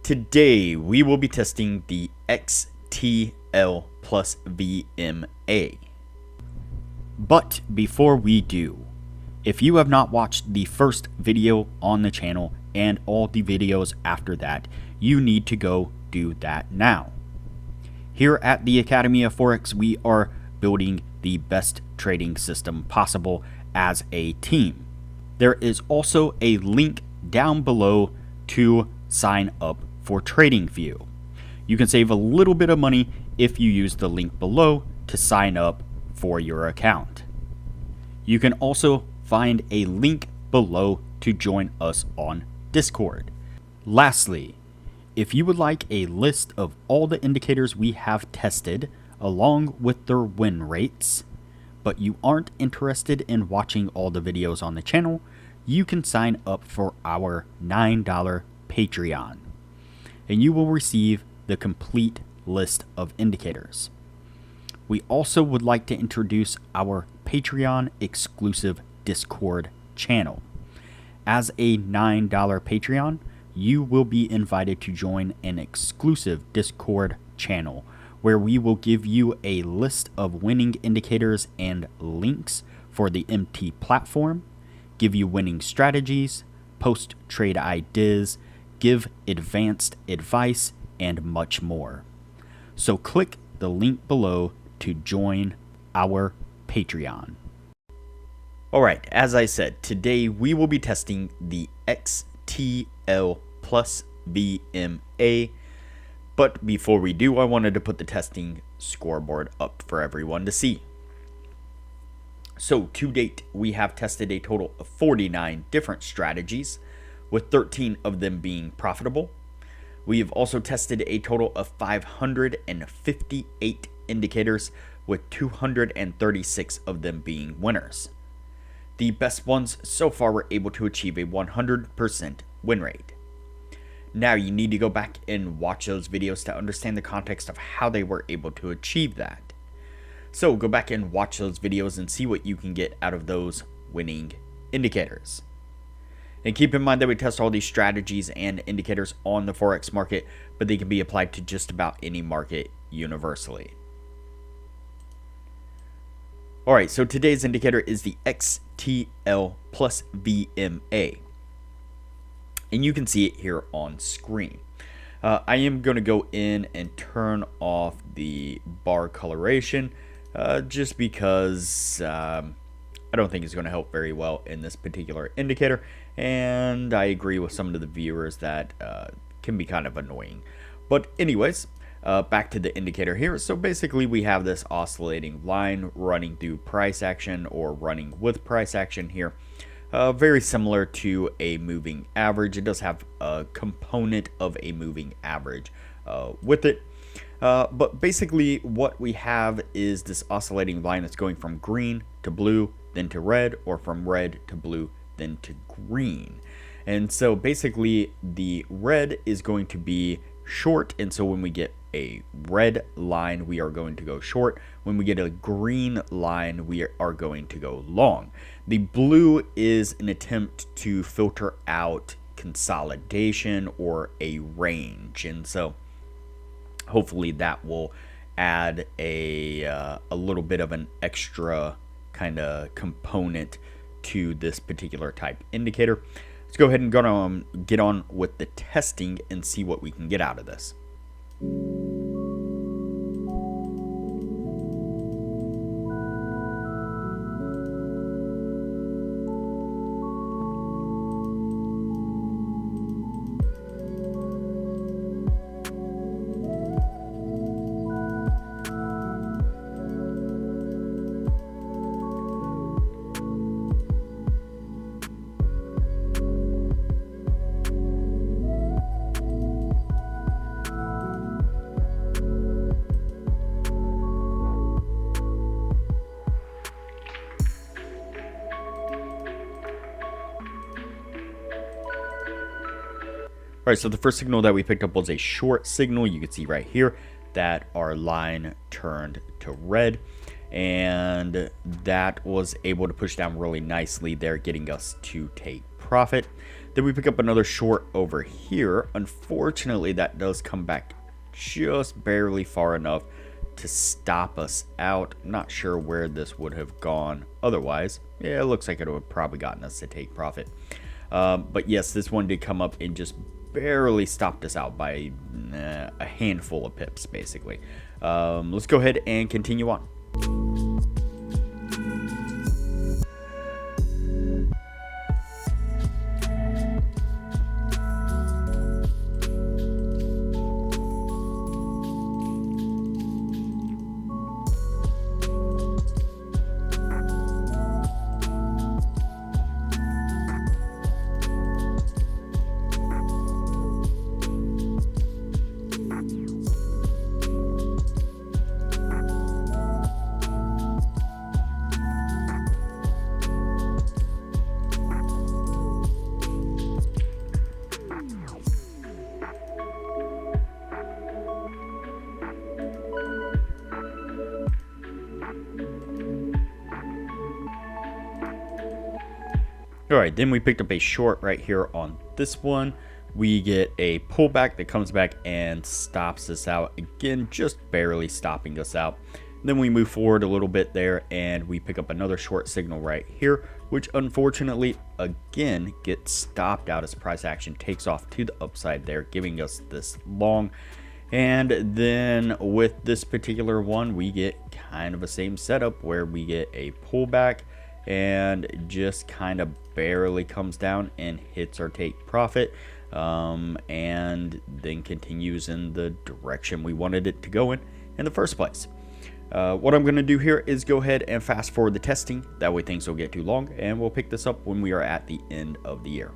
Today we will be testing the XTL plus VMA. But before we do, if you have not watched the first video on the channel and all the videos after that, you need to go do that now. Here at the Academy of Forex, we are building the best trading system possible as a team. There is also a link down below to sign up for TradingView. You can save a little bit of money if you use the link below to sign up for your account. You can also find a link below to join us on Discord. Lastly, if you would like a list of all the indicators we have tested along with their win rates, but you aren't interested in watching all the videos on the channel, you can sign up for our $9 Patreon, and you will receive the complete list of indicators. We also would like to introduce our Patreon exclusive Discord channel. As a $9 Patreon, you will be invited to join an exclusive Discord channel where we will give you a list of winning indicators and links for the MT platform, give you winning strategies, post trade ideas, give advanced advice, and much more. So click the link below to join our Patreon. Alright, as I said, today we will be testing the XTL plus VMA. But before we do, I wanted to put the testing scoreboard up for everyone to see. So to date, we have tested a total of 49 different strategies, with 13 of them being profitable. We have also tested a total of 558 indicators, with 236 of them being winners. The best ones so far were able to achieve a 100% win rate. Now you need to go back and watch those videos to understand the context of how they were able to achieve that. So go back and watch those videos and see what you can get out of those winning indicators. And keep in mind that we test all these strategies and indicators on the Forex market, but they can be applied to just about any market universally. Alright, so today's indicator is the XTL plus VMA. And you can see it here on screen. I am going to go in and turn off the bar coloration just because I don't think it's going to help very well in this particular indicator, and I agree with some of the viewers that can be kind of annoying. But anyways, back to the indicator here. So basically we have this oscillating line running through price action or running with price action here. Very similar to a moving average. It does have a component of a moving average with it. But basically what we have is this oscillating line that's going from green to blue, then to red, or from red to blue, then to green. And so basically the red is going to be short, and so when we get a red line, we are going to go short. When we get a green line, we are going to go long. The blue is an attempt to filter out consolidation or a range, and so hopefully that will add a little bit of an extra kind of component to this particular type indicator. Let's go ahead and get on with the testing and see what we can get out of this. Alright, so the first signal that we picked up was a short signal. You can see right here that our line turned to red, and that was able to push down really nicely there, getting us to take profit. Then we pick up another short over here. Unfortunately, that does come back just barely far enough to stop us out. Not sure where this would have gone otherwise. Yeah, it looks like it would have probably gotten us to take profit. But yes, this one did come up and just barely stopped us out by a handful of pips, basically. Let's go ahead and continue on. Alright, then we picked up a short right here on this one. We get a pullback that comes back and stops us out. Again, just barely stopping us out. Then we move forward a little bit there and we pick up another short signal right here, which unfortunately, again, gets stopped out as price action takes off to the upside there, giving us this long. And then with this particular one, we get kind of the same setup where we get a pullback and just kind of barely comes down and hits our take profit, and then continues in the direction we wanted it to go in the first place. What I'm going to do here is go ahead and fast forward the testing. That way things don't get too long, and we'll pick this up when we are at the end of the year.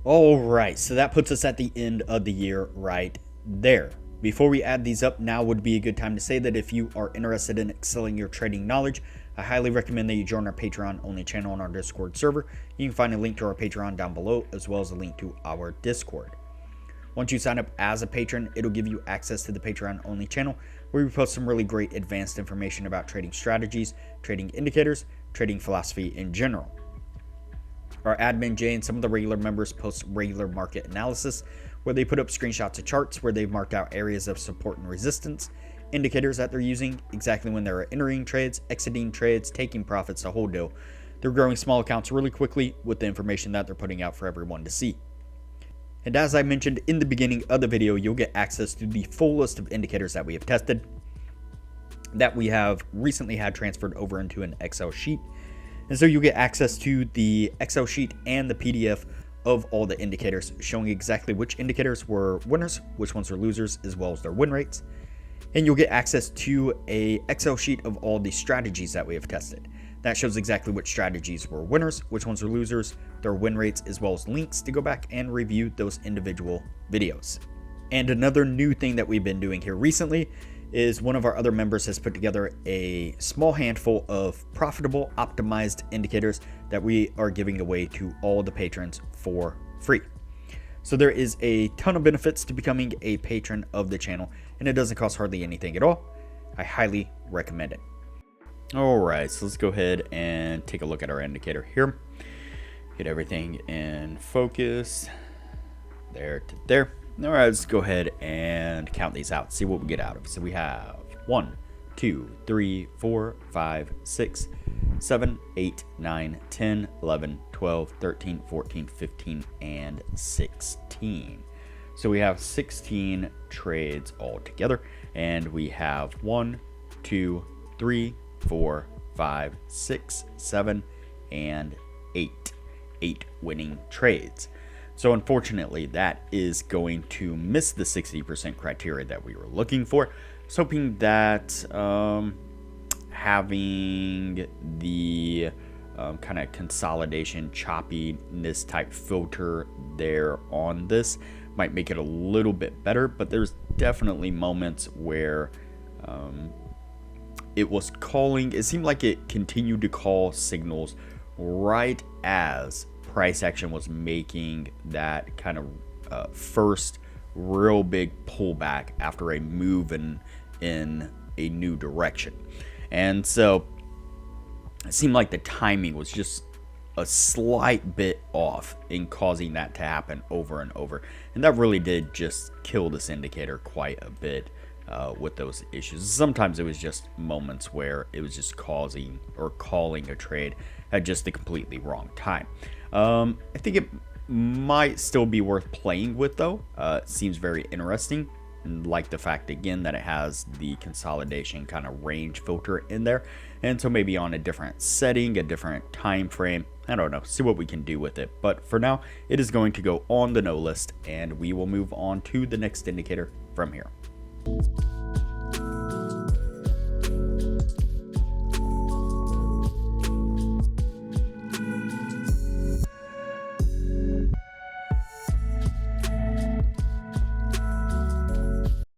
Alright, so that puts us at the end of the year right there. Before we add these up, now would be a good time to say that if you are interested in excelling your trading knowledge, I highly recommend that you join our Patreon only channel on our Discord server. You can find a link to our Patreon down below, as well as a link to our Discord. Once you sign up as a patron, it'll give you access to the Patreon only channel, where we post some really great advanced information about trading strategies, trading indicators, trading philosophy in general. Our admin Jay and some of the regular members post regular market analysis, where they put up screenshots of charts where they've marked out areas of support and resistance, indicators that they're using, exactly when they're entering trades, exiting trades, taking profits, the whole deal. They're growing small accounts really quickly with the information that they're putting out for everyone to see. And as I mentioned in the beginning of the video, you'll get access to the full list of indicators that we have tested, that we have recently had transferred over into an Excel sheet. And so you get access to the Excel sheet and the PDF of all the indicators, showing exactly which indicators were winners, which ones were losers, as well as their win rates. And you'll get access to a Excel sheet of all the strategies that we have tested. That shows exactly which strategies were winners, which ones were losers, their win rates, as well as links to go back and review those individual videos. And another new thing that we've been doing here recently is one of our other members has put together a small handful of profitable optimized indicators that we are giving away to all the patrons for free. So there is a ton of benefits to becoming a patron of the channel, and it doesn't cost hardly anything at all. I highly recommend it. Alright, so let's go ahead and take a look at our indicator here. Get everything in focus. There to there. Alright, let's go ahead and count these out, see what we get out of it. So we have 1, 2, 3, 4, 5, 6, 7, 8, 9, 10, 11, 12, 13, 14, 15, and 16. So we have 16 trades all together, and we have 1, 2, 3, 4, 5, 6, 7, and 8. 8 winning trades. So unfortunately, that is going to miss the 60% criteria that we were looking for. I was hoping that having the kind of consolidation, choppiness type filter there on this might make it a little bit better, but there's definitely moments where it was calling, it seemed like it continued to call signals right as price action was making that kind of first real big pullback after a move in a new direction. And so it seemed like the timing was just a slight bit off in causing that to happen over and over. And that really did just kill this indicator quite a bit with those issues. Sometimes it was just moments where it was just causing or calling a trade at just the completely wrong time. I think it might still be worth playing with, though. It seems very interesting, and like the fact again that it has the consolidation kind of range filter in there, and so maybe on a different setting, a different time frame, I don't know, see what we can do with it. But for now, it is going to go on the no list, and we will move on to the next indicator from here.